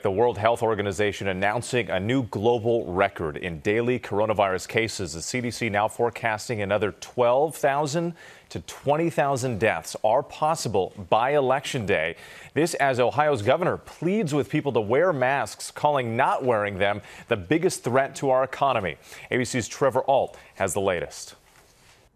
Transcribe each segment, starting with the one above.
The World Health Organization announcing a new global record in daily coronavirus cases. The CDC now forecasting another 12,000 to 20,000 deaths are possible by Election Day. This as Ohio's governor pleads with people to wear masks, calling not wearing them the biggest threat to our economy. ABC's Trevor Ault has the latest.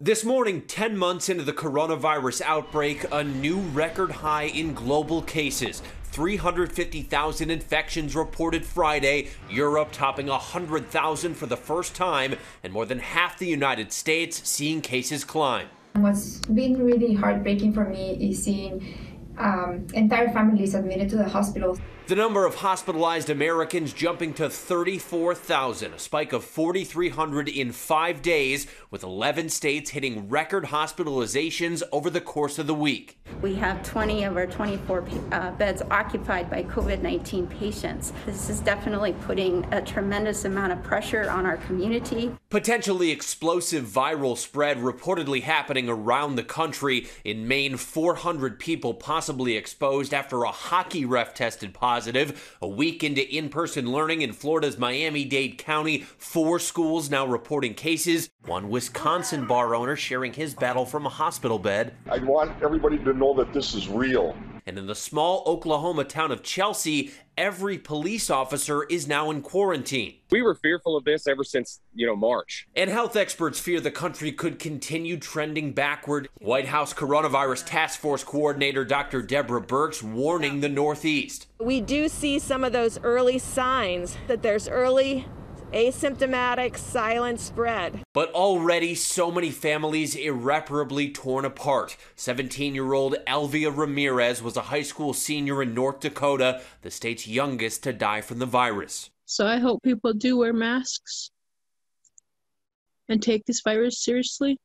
This morning, 10 months into the coronavirus outbreak, a new record high in global cases. 350,000 infections reported Friday, Europe topping 100,000 for the first time, and more than half the United States seeing cases climb. What's been really heartbreaking for me is seeing entire families admitted to the hospital. The number of hospitalized Americans jumping to 34,000, a spike of 4,300 in 5 days, with 11 states hitting record hospitalizations over the course of the week. We have 20 of our 24 beds occupied by COVID-19 patients. This is definitely putting a tremendous amount of pressure on our community. Potentially explosive viral spread reportedly happening around the country. In Maine, 400 people possibly exposed after a hockey ref tested positive. A week into in-person learning in Florida's Miami-Dade County, 4 schools now reporting cases. One Wisconsin bar owner sharing his battle from a hospital bed. I want everybody to know that this is real. And in the small Oklahoma town of Chelsea, every police officer is now in quarantine. We were fearful of this ever since, March. And health experts fear the country could continue trending backward. White House Coronavirus Task Force Coordinator Dr. Deborah Birx warning the Northeast. We do see some of those early signs that there's early asymptomatic silent spread. But already so many families irreparably torn apart. 17-year-old Elvia Ramirez was a high school senior in North Dakota, the state's youngest to die from the virus. So I hope people do wear masks and take this virus seriously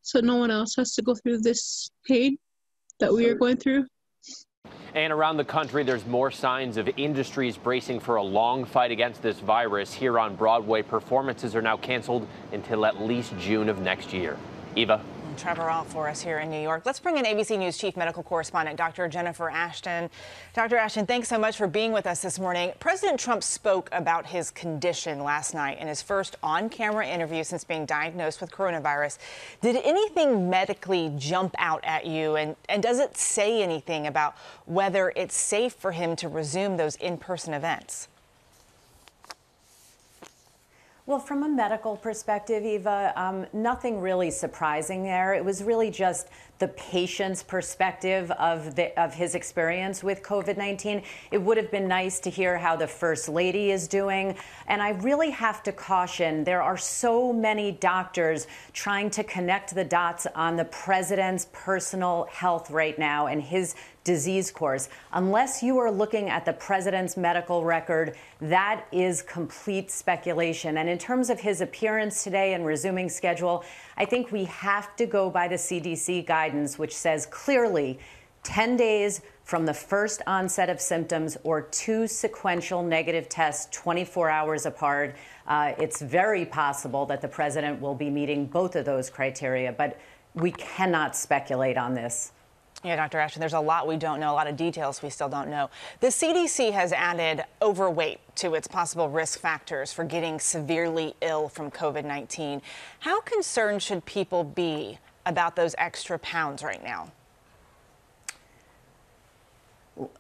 so no one else has to go through this pain that we are going through. And around the country, there's more signs of industries bracing for a long fight against this virus. Here on Broadway, performances are now canceled until at least June of next year. Eva. Trevor Ault for us here in New York. Let's bring in ABC News Chief Medical Correspondent Dr. Jennifer Ashton. Dr. Ashton, thanks so much for being with us this morning. President Trump spoke about his condition last night in his first on-camera interview since being diagnosed with coronavirus. Did anything medically jump out at you? And does it say anything about whether it's safe for him to resume those in-person events? Well, from a medical perspective, Eva, nothing really surprising there. It was really just the patient's perspective of his experience with COVID-19. It would have been nice to hear how the First Lady is doing. And I really have to caution, there are so many doctors trying to connect the dots on the president's personal health right now and his disease course. Unless you are looking at the president's medical record, that is complete speculation. And in terms of his appearance today and resuming schedule, I think we have to go by the CDC guidance, which says clearly 10 days from the first onset of symptoms or 2 sequential negative tests 24 hours apart. It's very possible that the president will be meeting both of those criteria, but we cannot speculate on this. Yeah, Dr. Ashton, there's a lot we don't know, a lot of details we still don't know. The CDC has added overweight to its possible risk factors for getting severely ill from COVID-19. How concerned should people be about those extra pounds right now?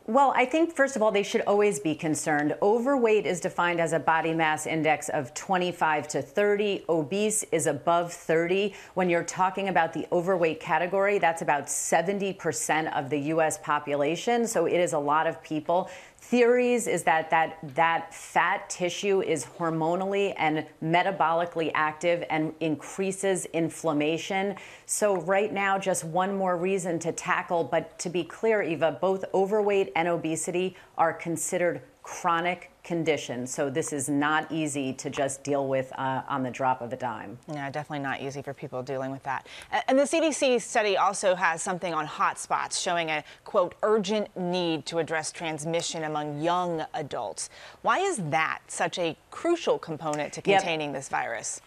Well, I think, first of all, they should always be concerned. Overweight is defined as a body mass index of 25 to 30. Obese is above 30. When you're talking about the overweight category, that's about 70% of the U.S. population. So it is a lot of people. Theories is that fat tissue is hormonally and metabolically active and increases inflammation. So right now, just one more reason to tackle. But to be clear, Eva, both overweight and obesity are considered chronic conditions. So this is not easy to just deal with on the drop of a dime. Yeah, definitely not easy for people dealing with that. And the CDC study also has something on hotspots showing a, quote, urgent need to address transmission among young adults. Why is that such a crucial component to containing this virus?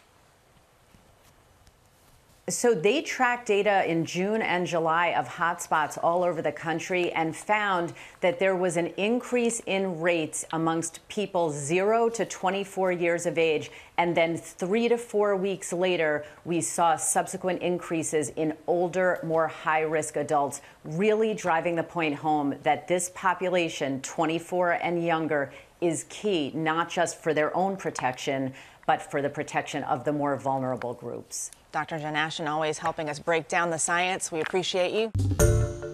So they tracked data in June and July of hotspots all over the country and found that there was an increase in rates amongst people 0 to 24 years of age. And then 3 to 4 weeks later, we saw subsequent increases in older, more high-risk adults, really driving the point home that this population, 24 and younger, is key, not just for their own protection, but for the protection of the more vulnerable groups. Dr. Jen Ashton always helping us break down the science. We appreciate you.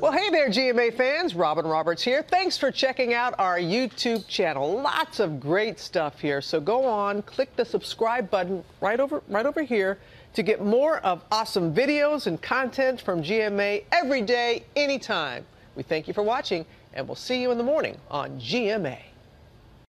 Well, hey there, GMA fans. Robin Roberts here. Thanks for checking out our YouTube channel. Lots of great stuff here. So go on, click the subscribe button right over here to get more of awesome videos and content from GMA every day, anytime. We thank you for watching, and we'll see you in the morning on GMA.